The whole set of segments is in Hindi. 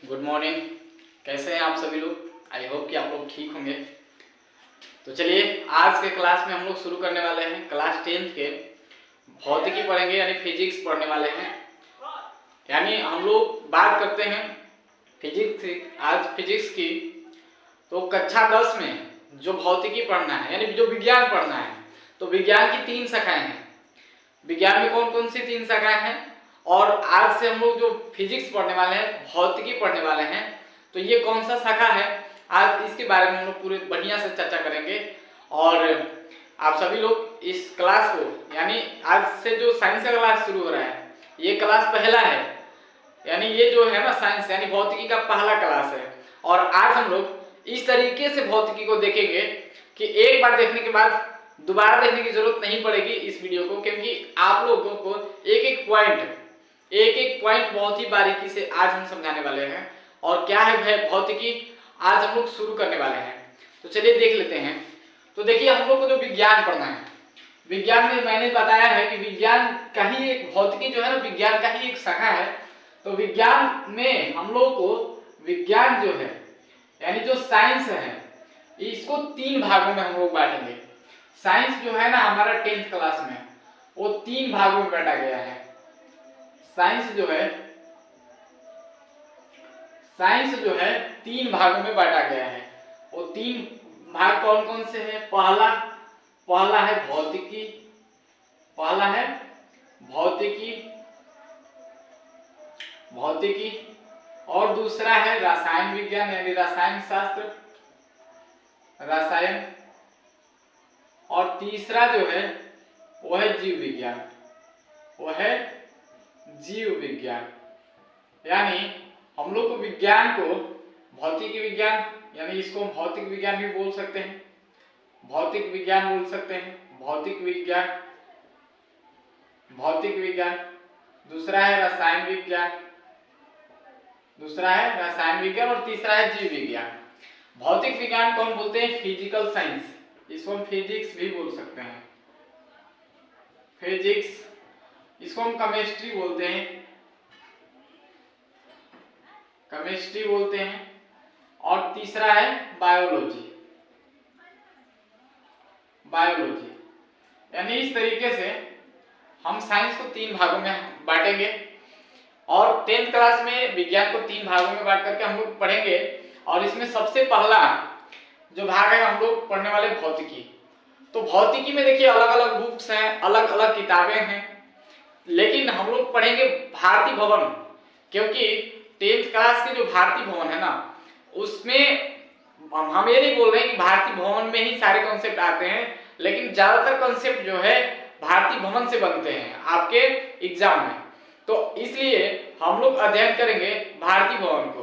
Good morning. कैसे हैं आप सभी लोग? आई होप कि आप लोग ठीक होंगे। तो चलिए आज के क्लास में हम लोग शुरू करने वाले हैं क्लास 10th के भौतिकी पढ़ेंगे, यानी फिजिक्स पढ़ने वाले हैं। यानी हम लोग बात करते हैं फिजिक्स की। आज फिजिक्स की तो कक्षा 10 में जो भौतिकी पढ़ना है, यानी जो विज्ञान पढ़ना है, तो विज्ञान की 3 शाखाएं हैं। विज्ञान में कौन कौन सी 3 शाखाएं हैं, और आज से हम लोग जो फिजिक्स पढ़ने वाले हैं, भौतिकी पढ़ने वाले हैं, तो ये कौन सा शाखा है, आज इसके बारे में हम लोग पूरे बढ़िया से चर्चा करेंगे। और आप सभी लोग इस क्लास को, यानी आज से जो साइंस का क्लास शुरू हो रहा है, ये क्लास पहला है, यानी ये जो है ना साइंस यानी भौतिकी का पहला क्लास है। और आज हम लोग इस तरीके से भौतिकी को देखेंगे कि एक बार देखने के बाद दोबारा देखने की जरूरत नहीं पड़ेगी इस वीडियो को, क्योंकि आप लोगों को एक एक पॉइंट बहुत ही बारीकी से आज हम समझाने वाले हैं। और क्या है भौतिकी, आज हम लोग शुरू करने वाले हैं। तो चलिए देख लेते हैं। तो देखिए, हम लोग को जो विज्ञान पढ़ना है, विज्ञान में मैंने बताया है कि विज्ञान का ही एक, भौतिकी जो है ना विज्ञान का ही एक शाखा है। तो विज्ञान में हम लोग को, विज्ञान जो है यानी जो साइंस है, इसको 3 भागों में हम लोग बांटेंगे। साइंस जो है ना हमारा 10th क्लास में, वो 3 भागों में बांटा गया है। साइंस जो है 3 भागों में बांटा गया है। वो 3 भाग कौन कौन से हैं? पहला है भौतिकी, और दूसरा है रसायन विज्ञान यानी रसायन शास्त्र, और तीसरा जो है वो है जीव विज्ञान। यानी हम लोग को विज्ञान को भौतिकी विज्ञान, यानी इसको हम भौतिक विज्ञान भी बोल सकते हैं, भौतिक विज्ञान। दूसरा है रसायन विज्ञान, और तीसरा है जीव विज्ञान। भौतिक विज्ञान को हम बोलते हैं फिजिकल साइंस, इसको हम फिजिक्स भी बोल सकते हैं, इसको हम केमिस्ट्री बोलते हैं, और तीसरा है बायोलॉजी। यानी इस तरीके से हम साइंस को 3 भागों में बांटेंगे। और 10th क्लास में विज्ञान को 3 भागों में बांट करके हम लोग पढ़ेंगे। और इसमें सबसे पहला जो भाग है, हम लोग पढ़ने वाले भौतिकी। तो भौतिकी में देखिए अलग अलग बुक्स हैं, अलग अलग किताबें हैं, लेकिन हम लोग पढ़ेंगे भारती भवन, क्योंकि 10th क्लास के जो भारती भवन है ना, उसमें हम ये नहीं बोल रहे हैं कि भारती भवन में ही सारे कॉन्सेप्ट आते हैं, लेकिन ज्यादातर कॉन्सेप्ट जो है भारती भवन से बनते हैं आपके एग्जाम में। तो इसलिए हम लोग अध्ययन करेंगे भारती भवन को।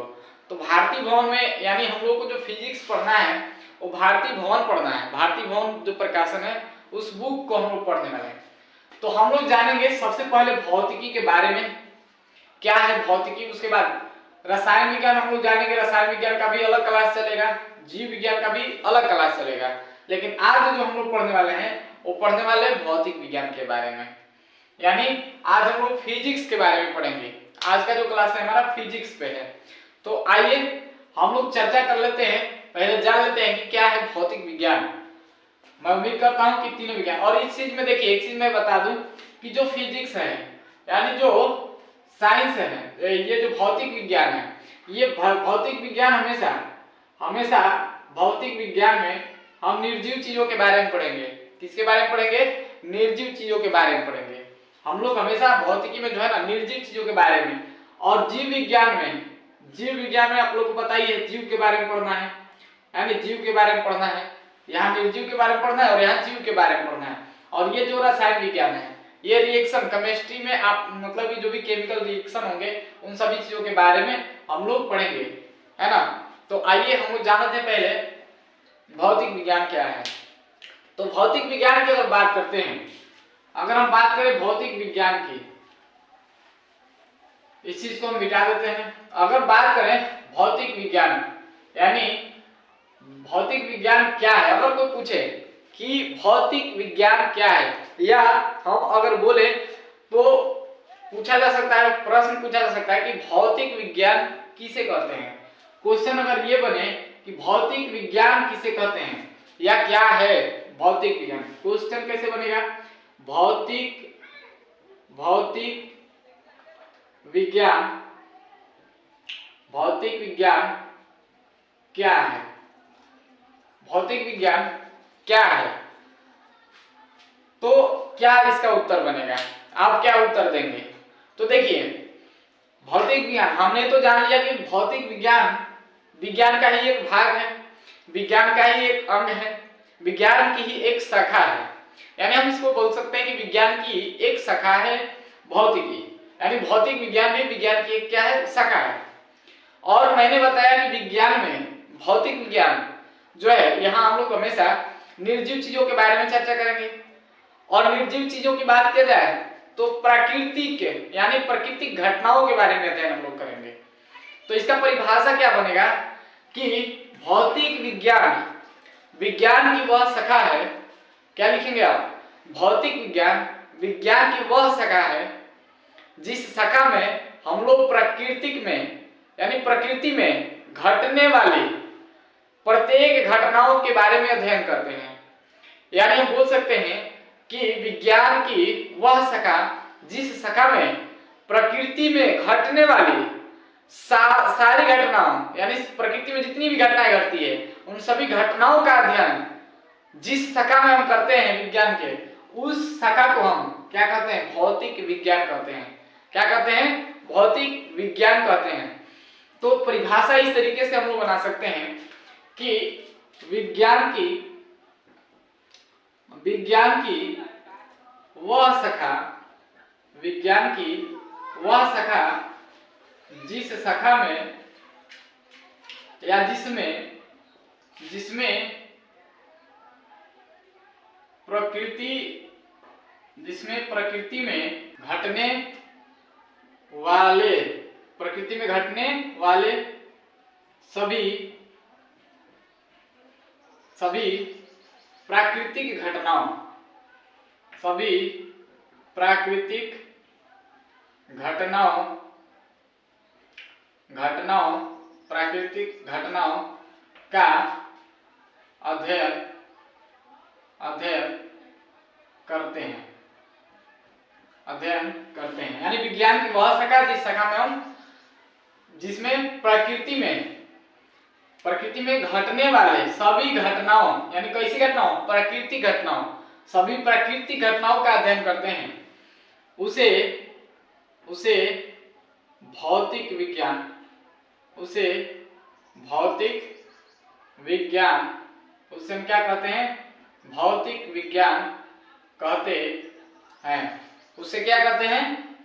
तो भारती भवन में यानी हम लोग को जो फिजिक्स पढ़ना है वो भारती भवन पढ़ना है। भारती भवन जो प्रकाशन है उस बुक को हम लोग पढ़ने वाले हैं। तो हम लोग जानेंगे सबसे पहले भौतिकी के बारे में, क्या है भौतिकी। उसके बाद रसायन विज्ञान हम लोग जानेंगे, रसायन विज्ञान का भी अलग क्लास चलेगा, जीव विज्ञान का भी अलग क्लास चलेगा। लेकिन आज जो हम लोग पढ़ने वाले हैं वो पढ़ने वाले हैं भौतिक विज्ञान के बारे में, यानी आज हम लोग फिजिक्स के बारे में पढ़ेंगे। आज का जो क्लास है हमारा फिजिक्स पे है। तो आइए हम लोग चर्चा कर लेते हैं, पहले जान लेते हैं कि क्या है भौतिक विज्ञान। मैं उम्मीद करता हूं कि तीनों विज्ञान, और इस चीज में देखिए एक चीज मैं बता दूं कि जो फिजिक्स है यानी जो साइंस है, ये जो भौतिक विज्ञान है, ये भौतिक विज्ञान हमेशा भौतिक विज्ञान में हम निर्जीव चीजों के बारे में पढ़ेंगे। किसके बारे में पढ़ेंगे? निर्जीव चीजों के बारे में पढ़ेंगे। हम लोग हमेशा भौतिकी में जो है ना निर्जीव चीजों के बारे में, और जीव विज्ञान में आप लोग को पता ही है जीव के बारे में पढ़ना है, यानी जीव के बारे में पढ़ना है। यहाँ निर्जीव के बारे में पढ़ना है और यहाँ जीव के बारे में पढ़ना है। और ये जो रसायन विज्ञान है, ये रिएक्शन केमिस्ट्री में आप मतलब ये जो भी केमिकल रिएक्शन होंगे उन सभी चीजों के बारे में हम लोग पढ़ेंगे, है ना। तो आइए हम लोग जानते हैं पहले भौतिक विज्ञान क्या है। तो भौतिक विज्ञान की अगर बात करते हैं, अगर हम बात करें भौतिक विज्ञान की, इस चीज को हम मिटा देते हैं। अगर बात करें भौतिक विज्ञान, यानी भौतिक विज्ञान क्या है, अगर कोई पूछे कि भौतिक विज्ञान क्या है, या हम अगर बोले तो पूछा जा सकता है, प्रश्न पूछा जा सकता है कि भौतिक विज्ञान किसे कहते हैं। क्वेश्चन अगर ये बने कि भौतिक विज्ञान किसे कहते हैं या क्या है भौतिक विज्ञान, क्वेश्चन कैसे बनेगा, भौतिक विज्ञान क्या है, भौतिक विज्ञान क्या है, तो क्या इसका उत्तर बनेगा, आप क्या उत्तर देंगे। तो देखिए भौतिक विज्ञान हमने तो जान लिया कि भौतिक विज्ञान का ही एक भाग है, विज्ञान का ही एक अंग है, विज्ञान की ही एक शाखा है। यानी हम इसको बोल सकते हैं कि विज्ञान की एक शाखा है भौतिकी, यानी भौतिक विज्ञान में विज्ञान की एक क्या है, शाखा है। और मैंने बताया कि विज्ञान में भौतिक विज्ञान जो है, यहाँ हम लोग हमेशा निर्जीव चीजों के बारे में चर्चा करेंगे। और निर्जीव चीजों की बात किया जाए तो प्राकृतिक यानी प्राकृतिक घटनाओं के बारे में अध्ययन हम लोग करेंगे। तो इसका परिभाषा क्या बनेगा कि भौतिक विज्ञान की वह शाखा है, क्या लिखेंगे आप, भौतिक विज्ञान की वह शाखा है जिस शाखा में हम लोग प्राकृतिक में यानी प्रकृति में घटने वाली प्रत्येक घटनाओं के बारे में अध्ययन करते हैं। यानी हम बोल सकते हैं कि विज्ञान की वह शाखा जिस शाखा में प्रकृति में घटने वाली सारी घटनाओं यानी प्रकृति में जितनी भी घटनाएं घटती है उन सभी घटनाओं का अध्ययन जिस शाखा में हम करते हैं विज्ञान के, उस शाखा को हम क्या कहते हैं, भौतिक विज्ञान कहते हैं। क्या कहते हैं, भौतिक विज्ञान कहते हैं। तो परिभाषा इस तरीके से हम लोग बना सकते हैं कि विज्ञान की वह शाखा जिस शाखा में या जिसमें प्रकृति में घटने वाले सभी प्राकृतिक घटनाओं का अध्ययन करते हैं। यानी विज्ञान की वह शाखा जिस शाखा में हम जिसमें प्रकृति में घटने वाले सभी घटनाओं यानी कैसी घटनाओं, प्राकृतिक घटनाओं, सभी प्राकृतिक घटनाओं का अध्ययन करते हैं, उसे भौतिक विज्ञान उसे हम क्या कहते हैं, भौतिक विज्ञान कहते हैं। उसे क्या कहते हैं,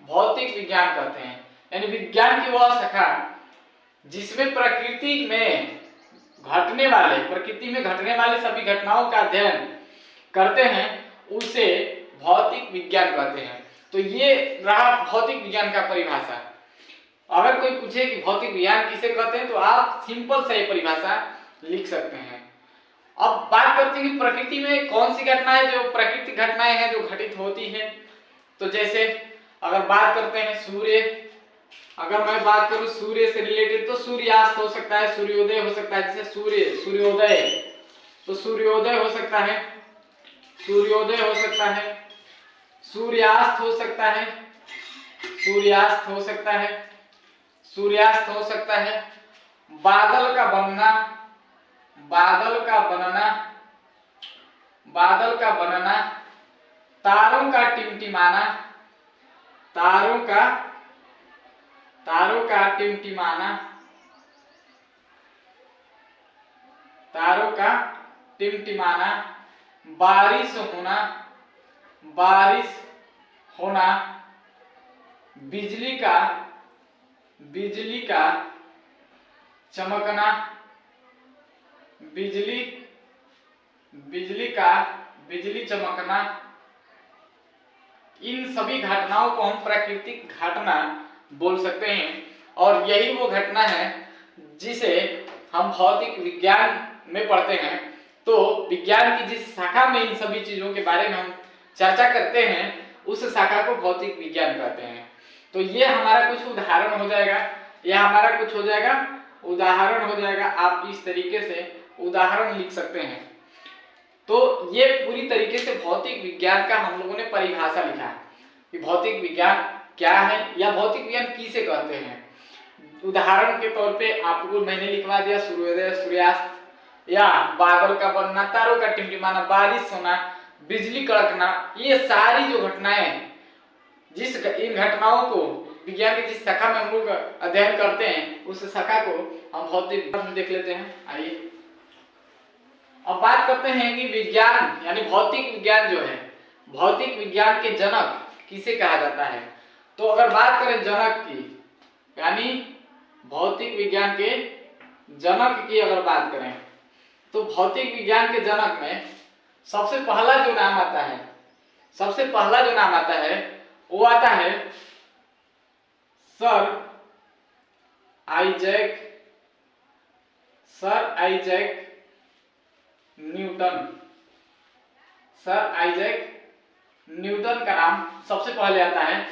भौतिक विज्ञान कहते हैं। यानी विज्ञान की वह शाखा जिसमें प्रकृति में घटने वाले सभी घटनाओं का अध्ययन करते हैं, उसे भौतिक विज्ञान कहते हैं। तो ये रहा भौतिक विज्ञान का परिभाषा। अगर कोई पूछे कि भौतिक विज्ञान किसे कहते हैं तो आप सिंपल से परिभाषा लिख सकते हैं। अब बात करते हैं कि प्रकृति में कौन सी घटनाएं जो प्राकृतिक घटनाएं हैं जो घटित होती है। तो जैसे अगर बात करते हैं अगर मैं बात करूं सूर्य से रिलेटेड तो सूर्यास्त हो सकता है, सूर्योदय हो सकता है। जैसे सूर्योदय तो सूर्योदय हो सकता है, सूर्यास्त हो सकता है, सूर्यास्त हो सकता है। बादल का बनना, तारों का टिमटिमाना, बारिश होना, बिजली का चमकना, बिजली चमकना, इन सभी घटनाओं को हम प्राकृतिक घटना बोल सकते हैं। और यही वो घटना है जिसे हम भौतिक विज्ञान में पढ़ते हैं। तो विज्ञान की जिस शाखा में इन सभी चीजों के बारे में हम चर्चा करते हैं, उस शाखा को भौतिक विज्ञान कहते हैं। तो ये हमारा कुछ उदाहरण हो जाएगा यह हमारा कुछ हो जाएगा, उदाहरण हो जाएगा। आप इस तरीके से उदाहरण लिख सकते हैं। तो ये पूरी तरीके से भौतिक विज्ञान का हम लोगों ने परिभाषा लिखा है कि भौतिक विज्ञान क्या है या भौतिक विज्ञान किसे कहते हैं। उदाहरण के तौर पे आपको मैंने लिखवा दिया सूर्योदय, सूर्यास्त या बादल का बनना, तारों का टिमटिमाना, बारिश होना, बिजली कड़कना, ये सारी जो घटनाएं, जिस इन घटनाओं को विज्ञान की जिस शाखा में हम लोग अध्ययन करते हैं उस शाखा को हम भौतिक विज्ञान में देख लेते हैं। आइए अब बात करते हैं कि विज्ञान यानी भौतिक विज्ञान जो है, भौतिक विज्ञान के जनक किसे कहा जाता है। तो अगर बात करें जनक की, यानी भौतिक विज्ञान के जनक की अगर बात करें, तो भौतिक विज्ञान के जनक में सबसे पहला जो नाम आता है, सबसे पहला जो नाम आता है वो आता है sir Isaac Newton. Sir Isaac Newton का नाम सबसे पहले आता है।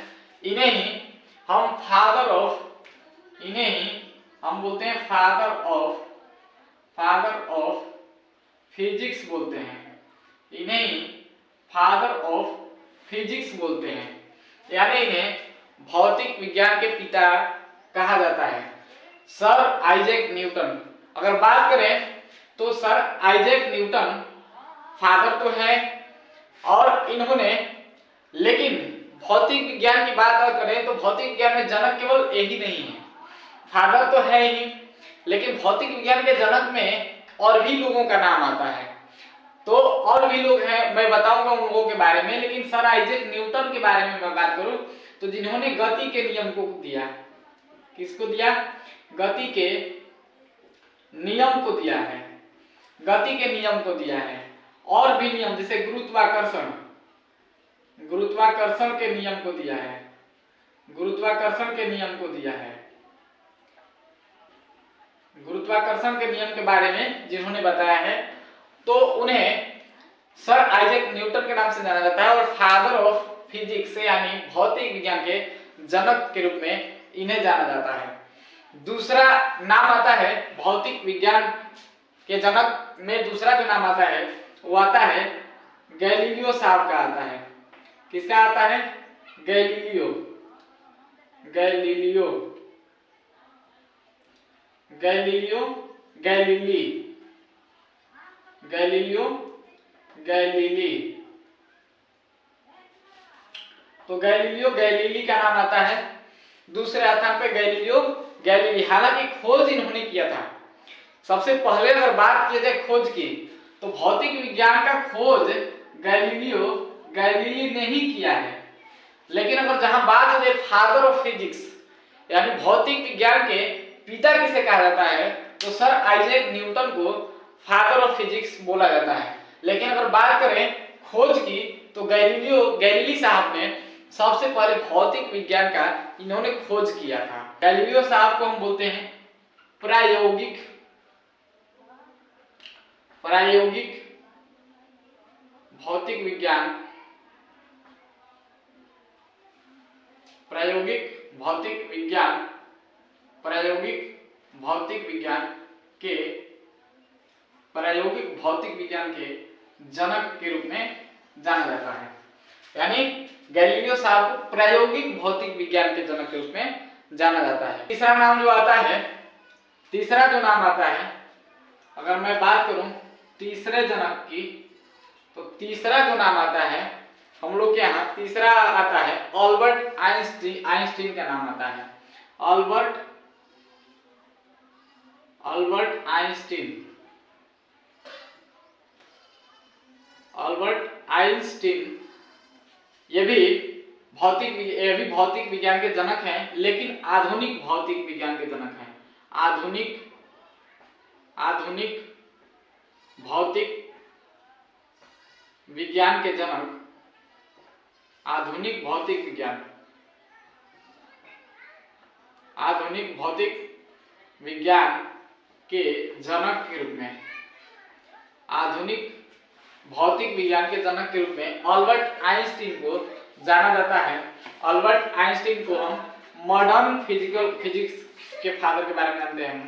इन्हें ही हम फादर ऑफ, इन्हें ही हम बोलते हैं फादर ऑफ फिजिक्स बोलते हैं। इन्हें ही फादर ऑफ फिजिक्स बोलते हैं, यानी इन्हें भौतिक विज्ञान के पिता कहा जाता है, सर आइजैक न्यूटन। अगर बात करें तो सर आइजैक न्यूटन फादर तो है और इन्होंने, लेकिन भौतिक विज्ञान की बात अगर करें तो भौतिक विज्ञान में जनक केवल यही नहीं है, फादर तो है ही, लेकिन भौतिक विज्ञान के जनक में और भी लोगों का नाम आता है। तो और भी लोग हैं, मैं बताऊंगा उन लोगों के बारे में, लेकिन सर आइजैक न्यूटन के बारे में मैं बात करूं तो जिन्होंने गति के नियम को दिया, किसको दिया, गति के नियम को दिया है, गति के नियम को दिया है। और भी नियम जैसे गुरुत्वाकर्षण, गुरुत्वाकर्षण के नियम को दिया है, गुरुत्वाकर्षण के नियम को दिया है, गुरुत्वाकर्षण के नियम के बारे में जिन्होंने बताया है तो उन्हें सर आइजैक न्यूटन के नाम से जाना जाता है और फादर ऑफ फिजिक्स यानी भौतिक विज्ञान के जनक के रूप में इन्हें जाना जाता है। दूसरा नाम आता है भौतिक विज्ञान के जनक में, दूसरा जो नाम आता है वो आता है गैलीलियो साहब का आता है। किसका आता है, Galileo, Galileo, Galileo Galilei, Galileo Galilei. तो गैलीलियो गैलीली का नाम आता है। दूसरे स्थान पे गैलीलियो गैलीली, हालांकि खोज इन्होंने किया था। सबसे पहले अगर बात की जाए खोज की तो भौतिक विज्ञान का खोज गैलीलियो गैलीली ने ही किया है, लेकिन अगर जहां बात हो जाए फादर ऑफ फिजिक्स यानी भौतिक विज्ञान के पिता किसे कहा जाता है तो सर आइजैक न्यूटन को फादर ऑफ फिजिक्स बोला जाता है। लेकिन अगर बात करें खोज की तो गैलीली साहब ने सबसे पहले भौतिक विज्ञान का इन्होंने खोज किया था। गैलीलियो साहब को हम बोलते हैं प्रायोगिक भौतिक विज्ञान, प्रायोगिक भौतिक विज्ञान, प्रायोगिक भौतिक विज्ञान के, प्रायोगिक भौतिक विज्ञान के जनक के रूप में जाना जाता है। यानी गैलीलियो साहब को प्रायोगिक भौतिक विज्ञान के जनक के रूप में जाना जाता है। तीसरा नाम जो आता है, तीसरा जो नाम आता है अगर मैं बात करूं तीसरे जनक की तो तीसरा जो नाम आता है हम लोग के यहाँ, तीसरा आता है अल्बर्ट आइंस्टीन का नाम आता है। अल्बर्ट आइंस्टीन ये भी भौतिक विज्ञान के जनक हैं, लेकिन आधुनिक भौतिक विज्ञान के जनक हैं। आधुनिक भौतिक विज्ञान के जनक, आधुनिक भौतिक विज्ञान, आधुनिक भौतिक विज्ञान के जनक के रूप में, आधुनिक भौतिक विज्ञान के जनक के रूप में अल्बर्ट आइंस्टीन को जाना जाता है। अल्बर्ट आइंस्टीन को हम मॉडर्न फिजिक्स के फादर के बारे में जानते हैं।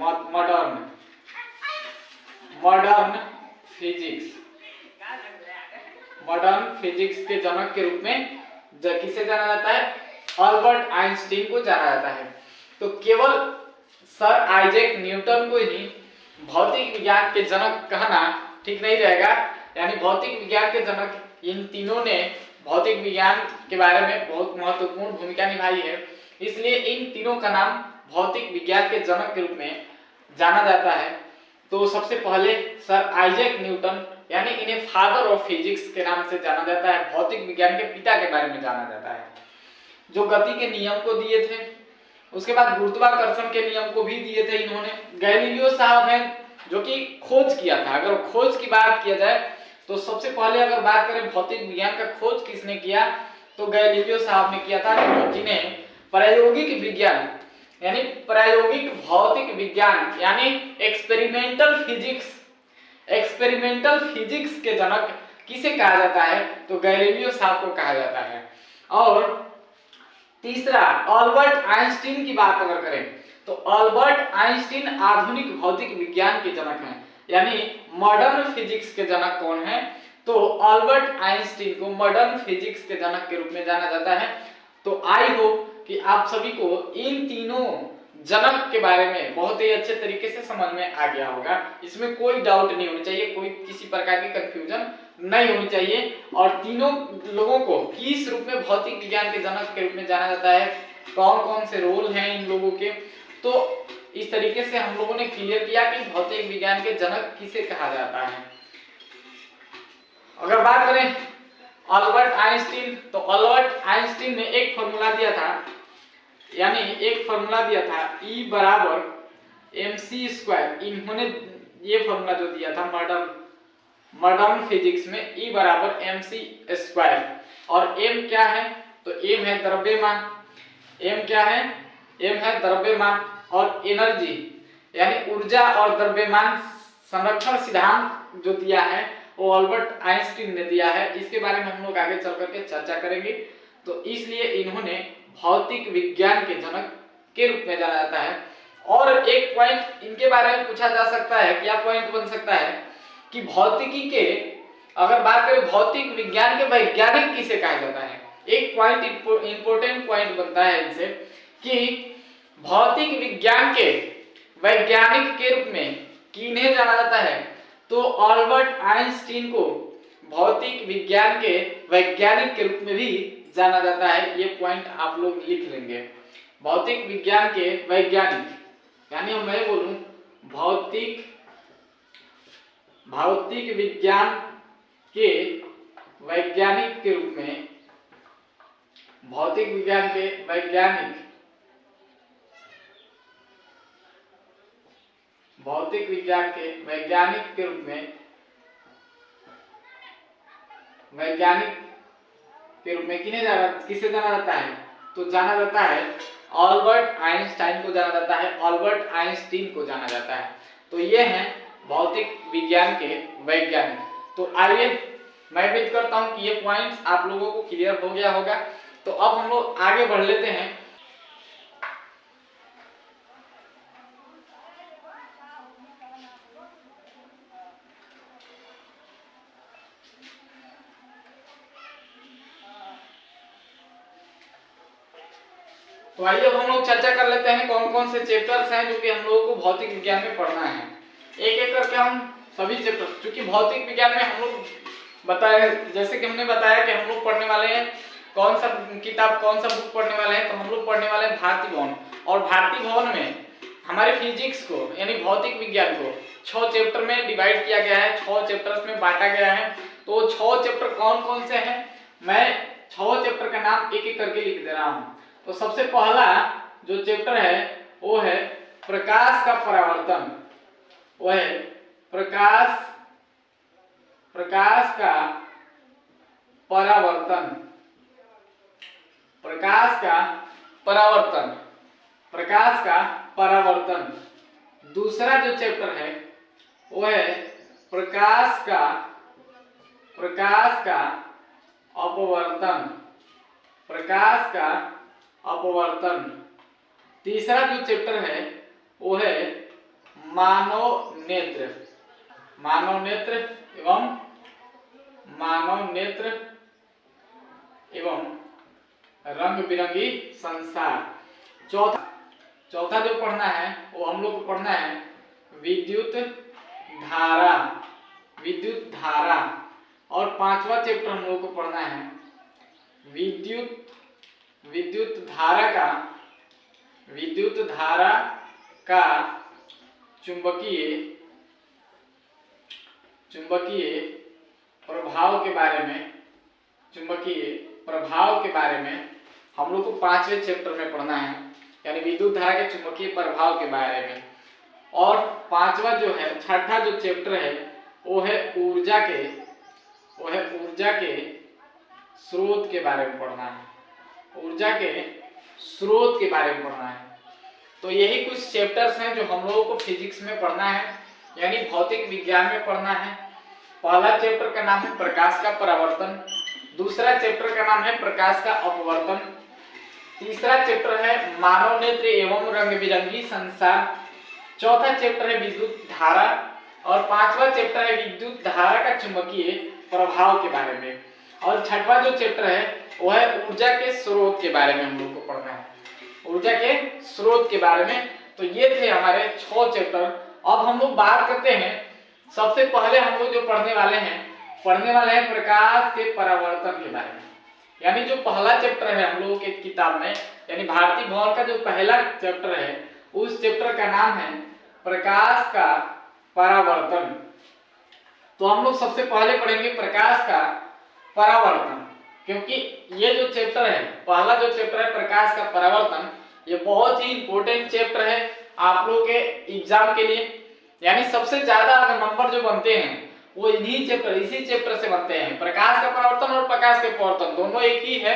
मॉडर्न फिजिक्स के जनक के रूप में किसे जाना जाता है? अल्बर्ट आइंस्टीन को जाना जाता है। तो केवल सर आइजैक न्यूटन को ही भौतिक विज्ञान के जनक कहना ठीक नहीं रहेगा, यानी भौतिक विज्ञान के जनक इन तीनों ने भौतिक विज्ञान के बारे में बहुत महत्वपूर्ण भूमिका निभाई है, इसलिए इन तीनों का नाम भौतिक विज्ञान के जनक के रूप में जाना जाता है। तो सबसे पहले सर आइजैक न्यूटन, यानी इन्हें फादर ऑफ फिजिक्स के नाम से जाना जाता है, भौतिक विज्ञान के पिता के बारे में जाना जाता है, जो गति के नियम को दिए थे। उसके बाद गुरुत्वाकर्षण के नियम को भी दिए थे इन्होंने। गैलीलियो साहब हैं जो कि खोज किया था। अगर खोज की बात किया जाए तो सबसे पहले अगर बात करें भौतिक विज्ञान का खोज किसने किया, तो गैलीलियो साहब ने किया था, जिन्हें प्रायोगिक विज्ञान यानी प्रायोगिक भौतिक विज्ञान यानी एक्सपेरिमेंटल फिजिक्स के जनक किसे कहा जाता है, तो गैलीलियो साहब को कहा जाता है। और तीसरा अल्बर्ट आइंस्टीन की बात अगर करें तो अल्बर्ट आइंस्टीन आधुनिक भौतिक विज्ञान के जनक हैं, यानी मॉडर्न फिजिक्स के जनक कौन है, तो अल्बर्ट आइंस्टीन को मॉडर्न फिजिक्स के जनक के रूप में जाना जाता है। तो आई होप कि आप सभी को इन तीनों जनक के बारे में बहुत ही अच्छे तरीके से समझ में आ गया होगा। इसमें कोई डाउट नहीं होनी चाहिए, कोई किसी प्रकार की कंफ्यूजन नहीं होनी चाहिए। और तीनों लोगों को किस रूप में भौतिक विज्ञान के जनक के रूप में जाना जाता है, कौन कौन से रोल हैं इन लोगों के, तो इस तरीके से हम लोगों ने क्लियर किया कि भौतिक विज्ञान के जनक किसे कहा जाता है। अगर बात करें अल्बर्ट आइंस्टीन, तो अल्बर्ट आइंस्टीन ने एक फॉर्मूला दिया था, यानी एक फॉर्मूला दिया था E बराबर mc²। इन्होंने ये फॉर्मूला जो दिया था मॉडर्न फिजिक्स में E बराबर mc²। और m क्या है, तो m है द्रव्यमान। m क्या है, m है द्रव्यमान। और एनर्जी यानी ऊर्जा और द्रव्यमान संरक्षण सिद्धांत जो दिया है वो अल्बर्ट आइंस्टीन ने दिया है। इसके बारे में हम लोग आगे चल करके चर्चा करेंगे। तो इसलिए इन्होंने भौतिक विज्ञान के जनक के रूप में जाना जाता है। और एक पॉइंट इनके बारे में पूछा जा सकता है, क्या पॉइंट बन सकता है कि भौतिकी के अगर बात करें भौतिक विज्ञान के वैज्ञानिक किसे कहा जाता है। एक पॉइंट इंपॉर्टेंट पॉइंट बनता है इनसे कि भौतिक विज्ञान के वैज्ञानिक के रूप में किन्हें जाना जाता है, तो अल्बर्ट आइंस्टीन को भौतिक विज्ञान के वैज्ञानिक के रूप में भी जाना जाता है। ये पॉइंट आप लोग लिख लेंगे। भौतिक विज्ञान के वैज्ञानिक, यानी मैं बोलूं भौतिक विज्ञान के वैज्ञानिक के रूप में, भौतिक विज्ञान के वैज्ञानिक, भौतिक विज्ञान के वैज्ञानिक के रूप में, वैज्ञानिक के रूप में किसे जाना जाता है, तो जाना जाता है अल्बर्ट आइंस्टाइन को जाना जाता है, अल्बर्ट आइंस्टीन को जाना जाता है। तो ये हैं भौतिक विज्ञान के वैज्ञानिक। तो आइए मैं उम्मीद करता हूं कि ये पॉइंट्स आप लोगों को क्लियर हो गया होगा। तो अब हम लोग आगे बढ़ लेते हैं। तो आइए अब हम लोग चर्चा कर लेते हैं कौन कौन से चैप्टर्स हैं जो कि हम लोगों को भौतिक विज्ञान में पढ़ना है। एक एक करके हम सभी चैप्टर, क्योंकि भौतिक विज्ञान में हम लोग बताया, जैसे कि हमने बताया कि हम लोग पढ़ने वाले हैं कौन सा किताब, कौन सा बुक पढ़ने वाले हैं, तो हम लोग पढ़ने वाले हैं भारती भवन। और भारती भवन में हमारे फिजिक्स को यानी भौतिक विज्ञान को 6 चैप्टर में डिवाइड किया गया है, 6 चैप्टर्स में बांटा गया है। तो 6 चैप्टर कौन कौन से हैं, मैं 6 चैप्टर का नाम एक एक करके लिख दे रहा हूँ। तो सबसे पहला जो चैप्टर है वो है प्रकाश का परावर्तन, वो है प्रकाश का परावर्तन, प्रकाश का परावर्तन, प्रकाश का परावर्तन। दूसरा जो चैप्टर है वो है प्रकाश का अपवर्तन, प्रकाश का अपवर्तन। तीसरा जो चैप्टर है वो है मानव नेत्र, मानव नेत्र एवं मानव नेत्र एवं रंग बिरंगी संसार। चौथा जो पढ़ना है वो हम लोग को पढ़ना है विद्युत धारा, विद्युत धारा। और पांचवा चैप्टर हम लोग को पढ़ना है विद्युत धारा का चुंबकीय प्रभाव के बारे में, चुंबकीय प्रभाव के बारे में हम लोग को पांचवें चैप्टर में पढ़ना है, यानी विद्युत धारा के चुंबकीय प्रभाव के बारे में। और पांचवा जो है, छठा जो चैप्टर है वो है ऊर्जा के स्रोत के बारे में पढ़ना है, ऊर्जा के स्रोत के बारे में पढ़ना है। तो यही कुछ चैप्टर्स हैं जो हम लोगों को फिजिक्स में पढ़ना है, यानी भौतिक विज्ञान में पढ़ना है। पहला चैप्टर का नाम है प्रकाश का परावर्तन, दूसरा चैप्टर का नाम है प्रकाश का अपवर्तन, तीसरा चैप्टर है मानव नेत्र एवं रंग बिरंगी संसार, चौथा चैप्टर है विद्युत धारा और पांचवा चैप्टर है विद्युत धारा का चुंबकीय प्रभाव के बारे में। और छठवां जो चैप्टर है वो है ऊर्जा के स्रोत के बारे में हम लोग को पढ़ना है, ऊर्जा के स्रोत के बारे में। तो ये थे हमारे 6 चैप्टर। अब हम लोग बात करते हैं, सबसे पहले हम लोग जो पढ़ने वाले हैं प्रकाश के परावर्तन के बारे में। यानी जो पहला चैप्टर है हम लोगों के किताब में, यानी भारतीय भवन का जो पहला चैप्टर है उस चैप्टर का नाम है प्रकाश का परावर्तन। तो हम लोग सबसे पहले पढ़ेंगे प्रकाश का परावर्तन, क्योंकि ये जो चैप्टर है, पहला जो चैप्टर है प्रकाश का परावर्तन, ये बहुत ही इंपॉर्टेंट चैप्टर है आप लोगों के एग्जाम के लिए। यानी सबसे ज्यादा नंबर जो बनते हैं वो इसी चैप्टर से बनते हैं। प्रकाश का परावर्तन और प्रकाश के परावर्तन दोनों एक ही है,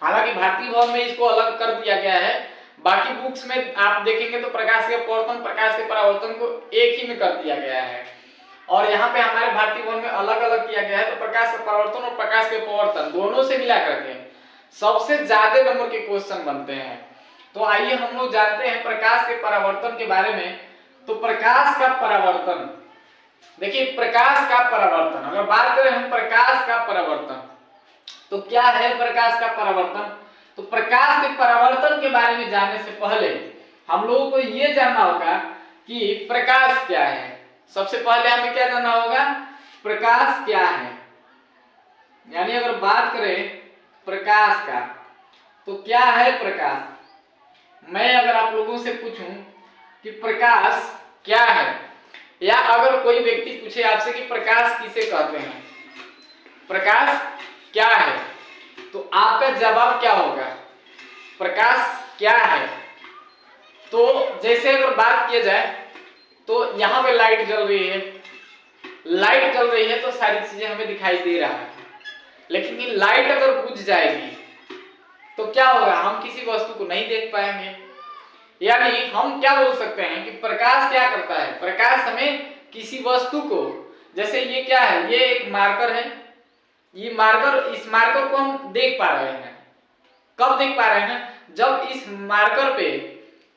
हालांकि भारतीय भवन में इसको अलग कर दिया गया है। बाकी बुक्स में आप देखेंगे तो प्रकाश के परावर्तन प्रकाश के परावर्तन को एक ही में कर दिया गया है, और यहाँ पे हमारे भारतीय भवन में अलग अलग किया गया है। तो प्रकाश का परावर्तन और प्रकाश के परावर्तन दोनों से मिला करके सबसे ज्यादा नंबर के क्वेश्चन बनते हैं। तो आइए हम लोग जानते हैं प्रकाश के परावर्तन के बारे में। तो प्रकाश का परावर्तन, देखिए प्रकाश का परावर्तन, अगर बात करें हम प्रकाश का परावर्तन तो क्या है प्रकाश का परावर्तन। तो प्रकाश के परावर्तन के बारे में जानने से पहले हम लोगों को यह जानना होगा कि प्रकाश क्या है। सबसे पहले हमें क्या जानना होगा, प्रकाश क्या है। यानी अगर बात करें प्रकाश का तो क्या है प्रकाश। मैं अगर आप लोगों से पूछूं कि प्रकाश क्या है, या अगर कोई व्यक्ति पूछे आपसे कि प्रकाश किसे कहते हैं, प्रकाश क्या है, तो आपका जवाब क्या होगा, प्रकाश क्या है। तो जैसे अगर बात किया जाए तो यहाँ पे लाइट जल रही है तो सारी चीजें हमें दिखाई दे रहा है, लेकिन ये लाइट अगर बुझ जाएगी तो क्या होगा, हम किसी वस्तु को नहीं देख पाएंगे। यानी हम क्या बोल सकते हैं कि प्रकाश क्या करता है, प्रकाश हमें किसी वस्तु को, जैसे ये क्या है, ये एक मार्कर है, ये मार्कर, इस मार्कर को हम देख पा रहे हैं। कब देख पा रहे हैं, जब इस मार्कर पे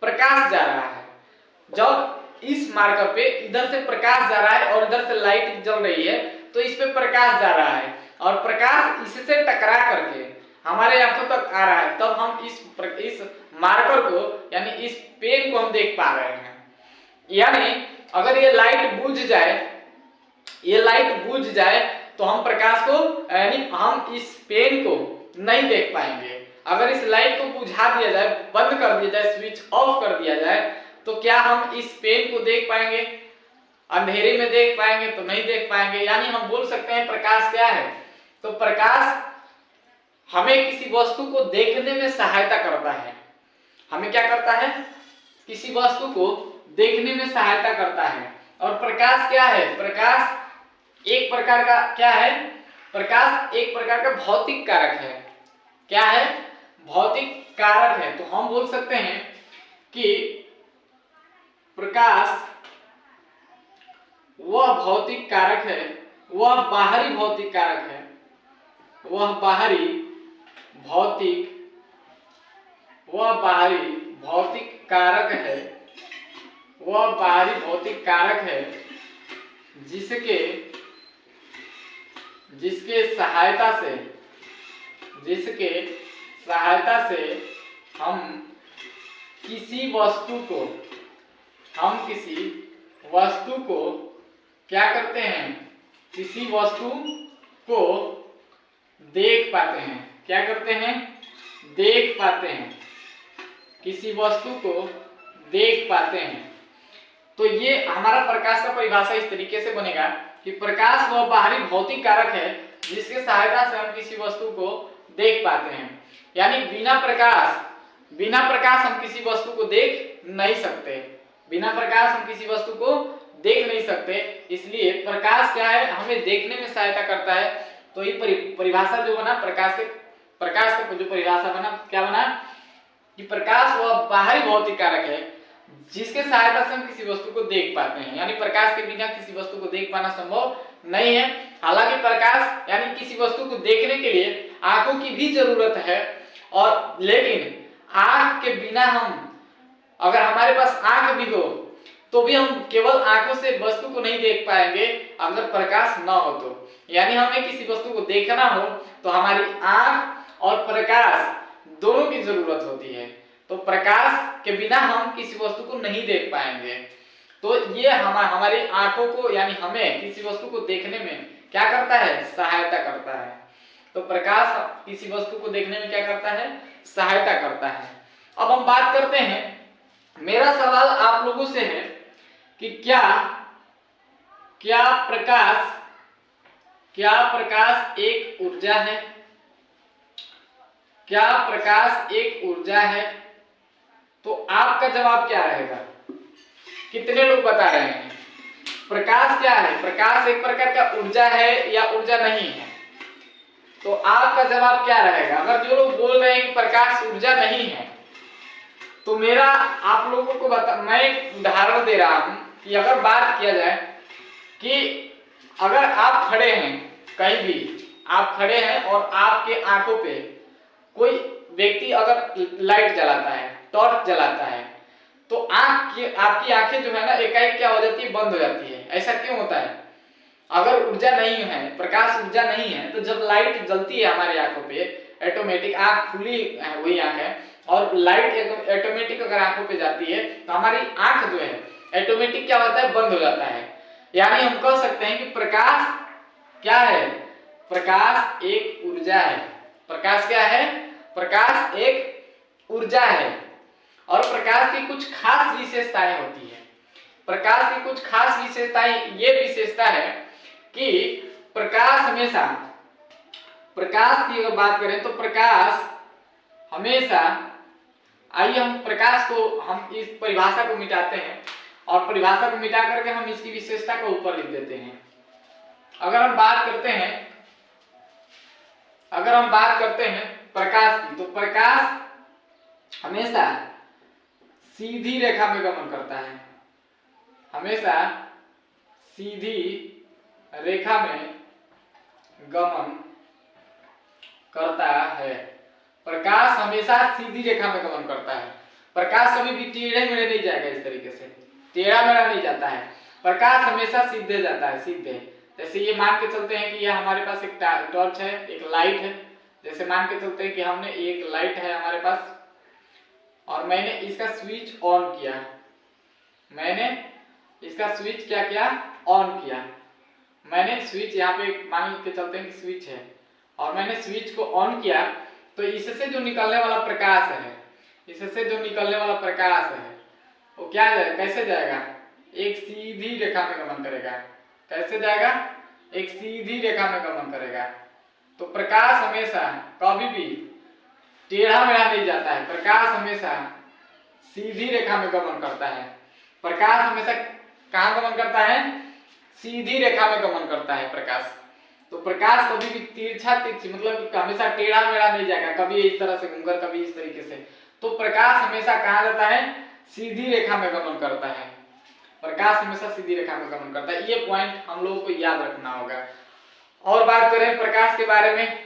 प्रकाश जा रहा है, जब इस मार्कर पे इधर से प्रकाश जा रहा है और इधर से लाइट जल रही है तो इस पे प्रकाश जा रहा है और प्रकाश इससे टकरा करके हमारे आंखों तक आ रहा है, तब हम इस मार्कर को यानी इस पेन को हम देख पा रहे हैं। यानी अगर ये लाइट बुझ जाए तो हम प्रकाश को, यानी हम इस पेन को नहीं देख पाएंगे। अगर इस लाइट को बुझा दिया जाए, बंद कर दिया जाए, स्विच ऑफ कर दिया जाए, तो क्या हम इस पेन को देख पाएंगे, अंधेरे में देख पाएंगे, तो नहीं देख पाएंगे। यानी हम बोल सकते हैं प्रकाश क्या है, तो प्रकाश हमें किसी वस्तु को देखने में सहायता करता है। हमें क्या करता है, किसी वस्तु को देखने में सहायता करता है। और प्रकाश क्या है, प्रकाश एक प्रकार का क्या है, प्रकाश एक प्रकार का भौतिक कारक है। क्या है, भौतिक कारक है। तो हम बोल सकते हैं कि प्रकाश वह भौतिक कारक है, वह बाहरी भौतिक कारक है, वह बाहरी भौतिक कारक है, वह बाहरी भौतिक कारक है जिसके सहायता से हम किसी वस्तु को क्या करते हैं, किसी वस्तु को देख पाते हैं। क्या करते हैं? देख पाते हैं, किसी वस्तु को देख पाते हैं। तो ये हमारा प्रकाश का परिभाषा इस तरीके से बनेगा कि प्रकाश वह बाहरी भौतिक कारक है जिसके सहायता से हम किसी वस्तु को देख पाते हैं। यानी बिना प्रकाश हम किसी वस्तु को देख नहीं सकते, बिना प्रकाश हम किसी वस्तु को देख नहीं सकते। इसलिए प्रकाश क्या है, हमें देखने में सहायता करता है। तो ये परिभाषा जो बना प्रकाश का जो परिभाषा बना, क्या बना कि प्रकाश वह बाहरी भौतिक कारक है जिसके सहायता से हम किसी वस्तु को देख पाते हैं। यानी प्रकाश के बिना किसी वस्तु को देख पाना संभव नहीं है। हालांकि प्रकाश यानी किसी वस्तु को देखने के लिए आंखों की भी जरूरत है, और लेकिन आंख के बिना अगर हमारे पास आंख भी हो तो भी हम केवल आंखों से वस्तु को नहीं देख पाएंगे अगर प्रकाश न हो तो। यानी हमें किसी वस्तु को देखना हो तो हमारी आंख और प्रकाश दोनों की जरूरत होती है। तो प्रकाश के बिना हम किसी वस्तु को नहीं देख पाएंगे। तो ये हमारी आंखों को यानी हमें किसी वस्तु को देखने में क्या करता है, सहायता करता है। तो प्रकाश किसी वस्तु को देखने में क्या करता है, सहायता करता है। अब हम बात करते हैं, मेरा सवाल आप लोगों से है कि क्या प्रकाश एक ऊर्जा है? क्या प्रकाश एक ऊर्जा है? तो आपका जवाब क्या रहेगा? कितने लोग बता रहे हैं? प्रकाश क्या है? प्रकाश एक प्रकार का ऊर्जा है या ऊर्जा नहीं है? तो आपका जवाब क्या रहेगा? अगर जो लोग बोल रहे हैं कि प्रकाश ऊर्जा नहीं है, तो मेरा आप लोगों को मैं एक उदाहरण दे रहा हूं कि अगर बात किया जाए कि अगर आप खड़े हैं, कहीं भी आप खड़े हैं और आपके आंखों पे कोई व्यक्ति अगर लाइट जलाता है, टॉर्च जलाता है, तो आपकी आंखें जो है ना एकाएक क्या हो जाती है, बंद हो जाती है। ऐसा क्यों होता है? अगर ऊर्जा नहीं है, प्रकाश ऊर्जा नहीं है, तो जब लाइट जलती है हमारी आंखों पे, ऑटोमेटिक आंख खुली हुई आंख है और लाइट ऑटोमेटिक अगर आंखों पे जाती है तो हमारी आंख जो है ऑटोमेटिक क्या होता है, बंद हो जाता है। यानी हम कह सकते हैं कि प्रकाश क्या है? प्रकाश एक ऊर्जा है। प्रकाश क्या है? प्रकाश एक ऊर्जा है। और प्रकाश की कुछ खास विशेषताएं होती है। प्रकाश की कुछ खास विशेषताएं, ये विशेषता है कि प्रकाश की अगर बात करें तो प्रकाश हमेशा, आइए हम प्रकाश को, हम इस परिभाषा को मिटाते हैं और परिभाषा को मिटा करके हम इसकी विशेषता को ऊपर लिख देते हैं। अगर हम बात करते हैं प्रकाश की, तो प्रकाश हमेशा सीधी रेखा में गमन करता है। हमेशा सीधी रेखा में गमन करता है। प्रकाश हमेशा सीधी रेखा में गमन करता है। प्रकाश कभी भी टेढ़े मेढ़े नहीं जाएगा, इस तरीके से टेढ़ा मेढ़ा नहीं जाता है। प्रकाश हमेशा सीधे जाता है, सीधे। जैसे ये मान के चलते हैं कि ये हमारे पास एक टॉर्च है, एक लाइट है। जैसे मान के चलते हैं कि हमने एक लाइट है हमारे पास और मैंने इसका स्विच ऑन किया। मैंने इसका स्विच क्या किया? ऑन किया। मैंने स्विच, यहाँ पे मान के चलते हैं कि स्विच है और मैंने स्विच को ऑन किया, तो इससे जो निकलने वाला प्रकाश है, वो क्या जाएगा, कैसे जाएगा? एक सीधी रेखा में गमन करेगा। कैसे जाएगा? एक सीधी रेखा में गमन करेगा। तो प्रकाश हमेशा कभी भी टेढ़ा मेढ़ा नहीं जाता है। प्रकाश हमेशा सीधी रेखा में गमन करता है। प्रकाश हमेशा कहाँ गमन करता है? सीधी रेखा में गमन करता है प्रकाश। तो प्रकाश कभी भी तिरछी मतलब हमेशा टेढ़ा मेढ़ा नहीं जाएगा, कभी इस तरह से घूमकर, कभी इस तरीके से। तो प्रकाश हमेशा कहाँ जाता है? सीधी रेखा में गमन करता है। प्रकाश हमेशा सीधी रेखा में गमन करता है। ये पॉइंट हम लोगों को याद रखना होगा। और बात करें प्रकाश के बारे में,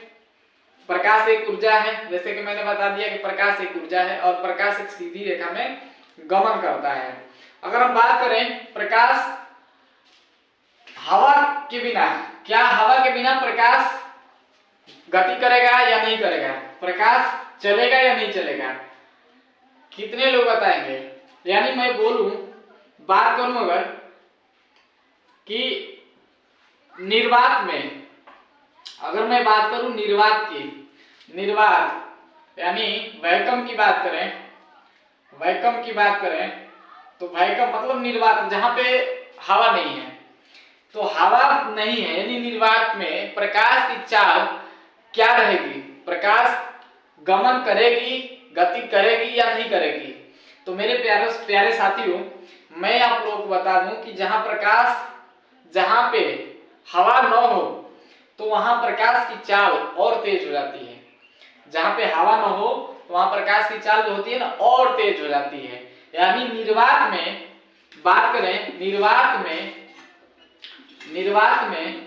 प्रकाश एक ऊर्जा है। जैसे कि मैंने बता दिया कि प्रकाश एक ऊर्जा है और प्रकाश एक सीधी रेखा में गमन करता है। अगर हम बात करें प्रकाश हवा के बिना, क्या हवा के बिना प्रकाश गति करेगा या नहीं करेगा, प्रकाश चलेगा या नहीं चलेगा, कितने लोग बताएंगे? यानी मैं बोलूं, बात करूं अगर कि निर्वात में, अगर मैं बात करूं निर्वात की, निर्वात यानी वैक्यूम की बात करें, वैक्यूम की बात करें तो वैक्यूम मतलब निर्वात जहां पे हवा नहीं है, तो हवा नहीं है यानी निर्वात में प्रकाश की चाल क्या रहेगी, प्रकाश गमन करेगी, गति करेगी या नहीं करेगी? तो मेरे प्यारे प्यारे साथियों, मैं आप लोगों को बता दूं कि जहां प्रकाश, जहां पे हवा न हो तो वहां प्रकाश की चाल और तेज हो जाती है। जहां पे हवा न हो तो वहां प्रकाश की चाल जो होती है ना और तेज हो जाती है। यानी निर्वात में बात करें, निर्वात में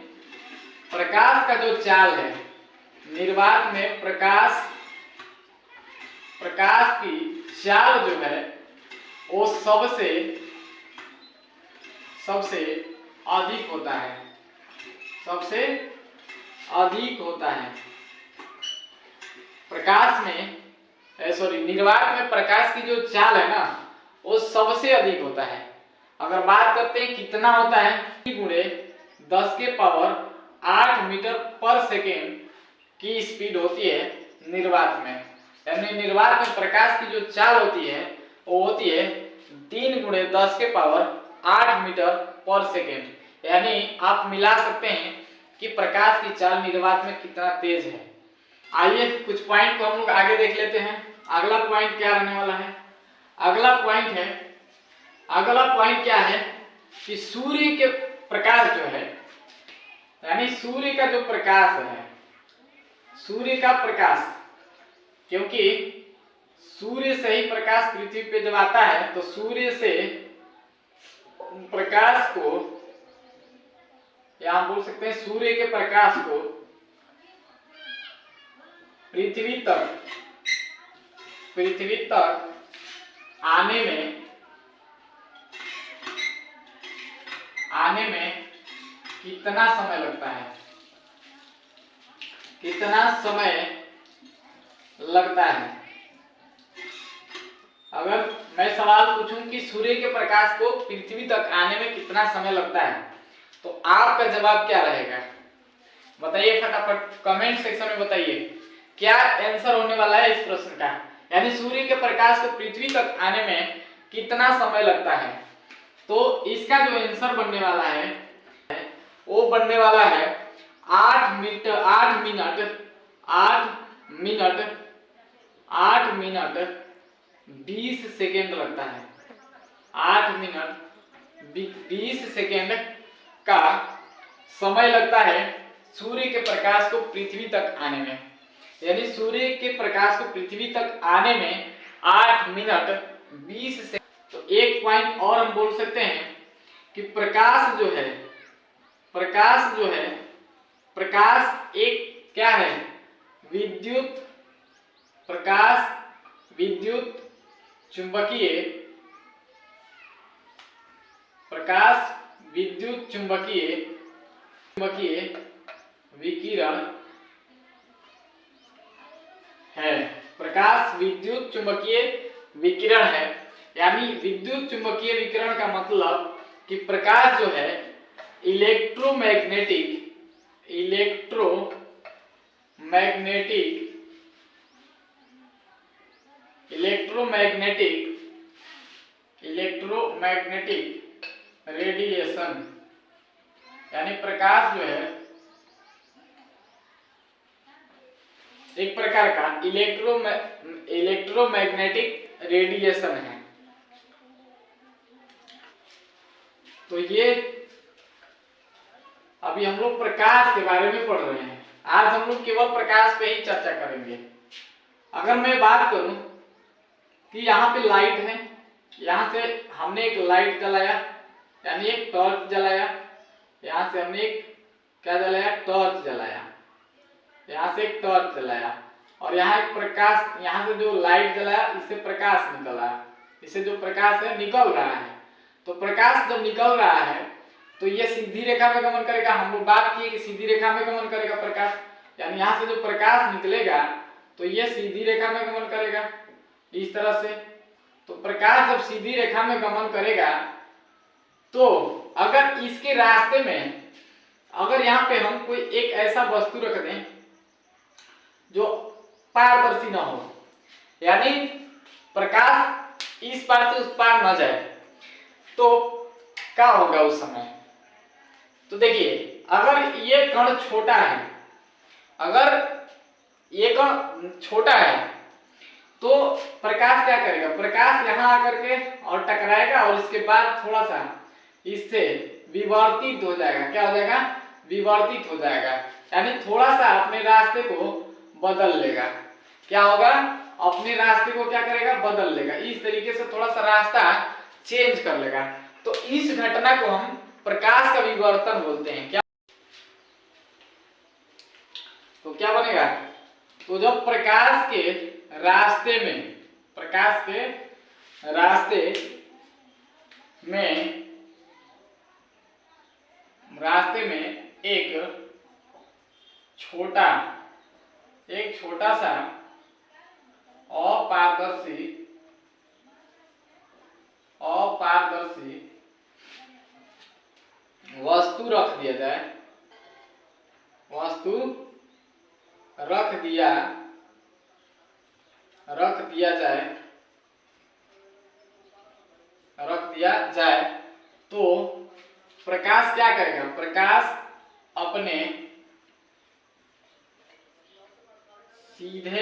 प्रकाश का जो चाल है, निर्वात में प्रकाश की चाल जो है वो सबसे अधिक होता है, सबसे अधिक होता है। प्रकाश में निर्वात में प्रकाश की जो चाल है ना वो सबसे अधिक होता है। अगर बात करते हैं कितना होता है, गुणे 10 के पावर 8 मीटर पर सेकेंड की स्पीड होती है निर्वात में। यानी निर्वात में प्रकाश की जो चाल होती है वो होती है 3 गुणे 10 के पावर 8 मीटर पर सेकेंड। यानी आप मिला सकते हैं कि प्रकाश की चाल निर्वात में कितना तेज है। आइए कुछ पॉइंट को हम लोग आगे देख लेते हैं। अगला पॉइंट क्या रहने वाला है? अगला पॉइंट क्या है कि सूर्य के प्रकाश जो है, यानी सूर्य का जो प्रकाश है, सूर्य का प्रकाश, क्योंकि सूर्य से ही प्रकाश पृथ्वी पे जब आता है तो सूर्य से प्रकाश को, या हम बोल सकते हैं सूर्य के प्रकाश को पृथ्वी तक आने में कितना समय लगता है, कितना समय लगता है? अगर मैं सवाल पूछूं कि सूर्य के प्रकाश को पृथ्वी तक आने में कितना समय लगता है तो आपका जवाब क्या रहेगा? बताइए फटाफट कमेंट सेक्शन में बताइए क्या आंसर होने वाला है इस प्रश्न का। यानी सूर्य के प्रकाश को पृथ्वी तक आने में कितना समय लगता है? तो इसका जो आंसर बनने वाला है वो बनने वाला है 8 मिनट 20 सेकेंड लगता है। 8 मिनट 20 सेकेंड का समय लगता है सूर्य के प्रकाश को पृथ्वी तक आने में। यानी सूर्य के प्रकाश को पृथ्वी तक आने में 8 मिनट 20 सेकेंड। तो एक पॉइंट और हम बोल सकते हैं कि प्रकाश जो है, प्रकाश एक क्या है? विद्युत चुंबकीय विकिरण है। प्रकाश विद्युत चुंबकीय विकिरण है। यानी विद्युत चुंबकीय विकिरण का मतलब कि प्रकाश जो है इलेक्ट्रोमैग्नेटिक रेडिएशन, यानी प्रकाश जो है एक प्रकार का इलेक्ट्रोमैग्नेटिक रेडिएशन है। तो ये अभी हम लोग प्रकाश के बारे में पढ़ रहे हैं। आज हम लोग केवल प्रकाश पे ही चर्चा करेंगे। अगर मैं बात करूं कि यहाँ पे लाइट है, यहाँ से हमने एक लाइट जलाया यानी एक टॉर्च जलाया, यहाँ से हमने एक क्या जलाया? टॉर्च जलाया, यहाँ से एक टॉर्च जलाया और यहाँ एक प्रकाश, यहाँ से जो लाइट जलाया इससे प्रकाश निकला, इससे जो प्रकाश है निकल रहा है। तो प्रकाश जब निकल रहा है तो ये सीधी रेखा में गमन करेगा। हम लोग बात किए कि सीधी रेखा में गमन करेगा प्रकाश, यानी यहाँ से जो प्रकाश निकलेगा तो ये सीधी रेखा में गमन करेगा इस तरह से। तो प्रकाश जब सीधी रेखा में गमन करेगा तो अगर इसके रास्ते में अगर यहाँ पे हम कोई एक ऐसा वस्तु रख दें जो पारदर्शी ना हो, यानी प्रकाश इस पार से उस पार ना जाए, तो क्या होगा उस समय? तो देखिए अगर ये कण छोटा है, अगर ये कण छोटा है तो प्रकाश क्या करेगा? प्रकाश यहाँ आकर के और टकराएगा और इसके बाद थोड़ा सा इससे विवर्तित हो जाएगा। क्या हो जाएगा? विवर्तित हो जाएगा, यानी थोड़ा सा अपने रास्ते को बदल लेगा। क्या होगा? अपने रास्ते को क्या करेगा? बदल लेगा। इस तरीके से थोड़ा सा रास्ता चेंज कर लेगा। तो इस घटना को हम प्रकाश का विवर्तन बोलते हैं। क्या तो क्या बनेगा? तो जब प्रकाश के रास्ते में एक छोटा सा अपारदर्शी वस्तु रख दिया जाए, रख दिया जाए तो प्रकाश क्या करेगा? प्रकाश अपने सीधे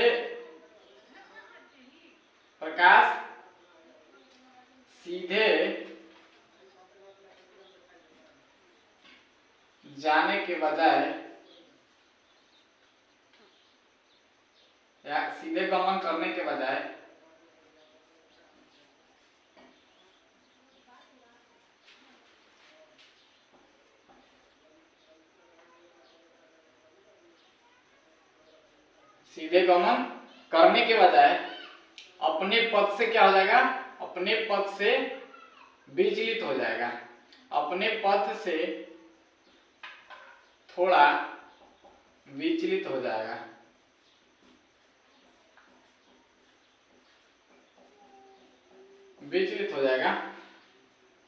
जाने के बजाय या सीधे गमन करने के बजाय अपने पथ से क्या हो जाएगा? अपने पथ से विचलित हो जाएगा। अपने पथ से थोड़ा विचलित हो जाएगा।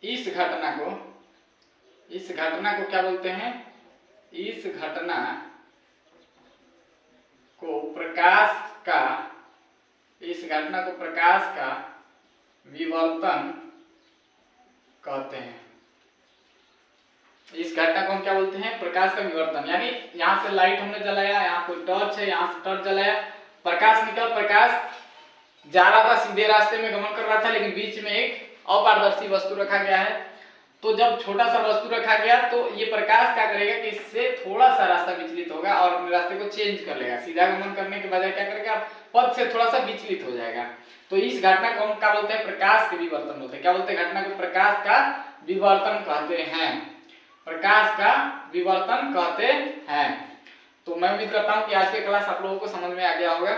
इस घटना को क्या बोलते हैं? इस घटना को प्रकाश का विवर्तन कहते हैं। इस घटना को हम क्या बोलते हैं? प्रकाश का विवर्तन। यानी यहाँ से लाइट हमने जलाया, यहाँ कोई टॉर्च है, यहाँ से टॉर्च जलाया, प्रकाश जा रहा था, सीधे रास्ते में गमन कर रहा था, लेकिन बीच में एक अपारदर्शी वस्तु रखा गया है। तो जब छोटा सा वस्तु रखा गया तो ये प्रकाश क्या करेगा कि इससे थोड़ा सा रास्ता विचलित होगा और अपने रास्ते को चेंज कर लेगा। सीधा गमन करने के बजाय क्या करेगा? पथ से थोड़ा सा विचलित हो जाएगा। तो इस घटना को हम क्या बोलते हैं? प्रकाश के विवर्तन बोलते हैं। क्या बोलते हैं? घटना को प्रकाश का विवर्तन कहते हैं। तो मैं उम्मीद करता हूँ कि आज की क्लास आप लोगों को समझ में आ गया होगा।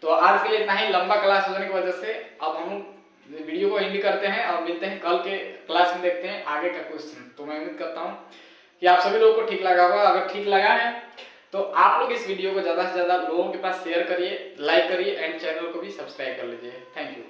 तो आज के लिए इतना ही। लंबा क्लास होने की वजह से अब हम वीडियो को एंड करते हैं और मिलते हैं कल के क्लास में, देखते हैं आगे का क्वेश्चन। तो मैं उम्मीद करता हूँ कि आप सभी लोगों को ठीक लगा होगा। अगर ठीक लगा है तो आप लोग इस वीडियो को ज़्यादा से ज़्यादा लोगों के पास शेयर करिए, लाइक करिए एंड चैनल को भी सब्सक्राइब कर लीजिए। Thank you.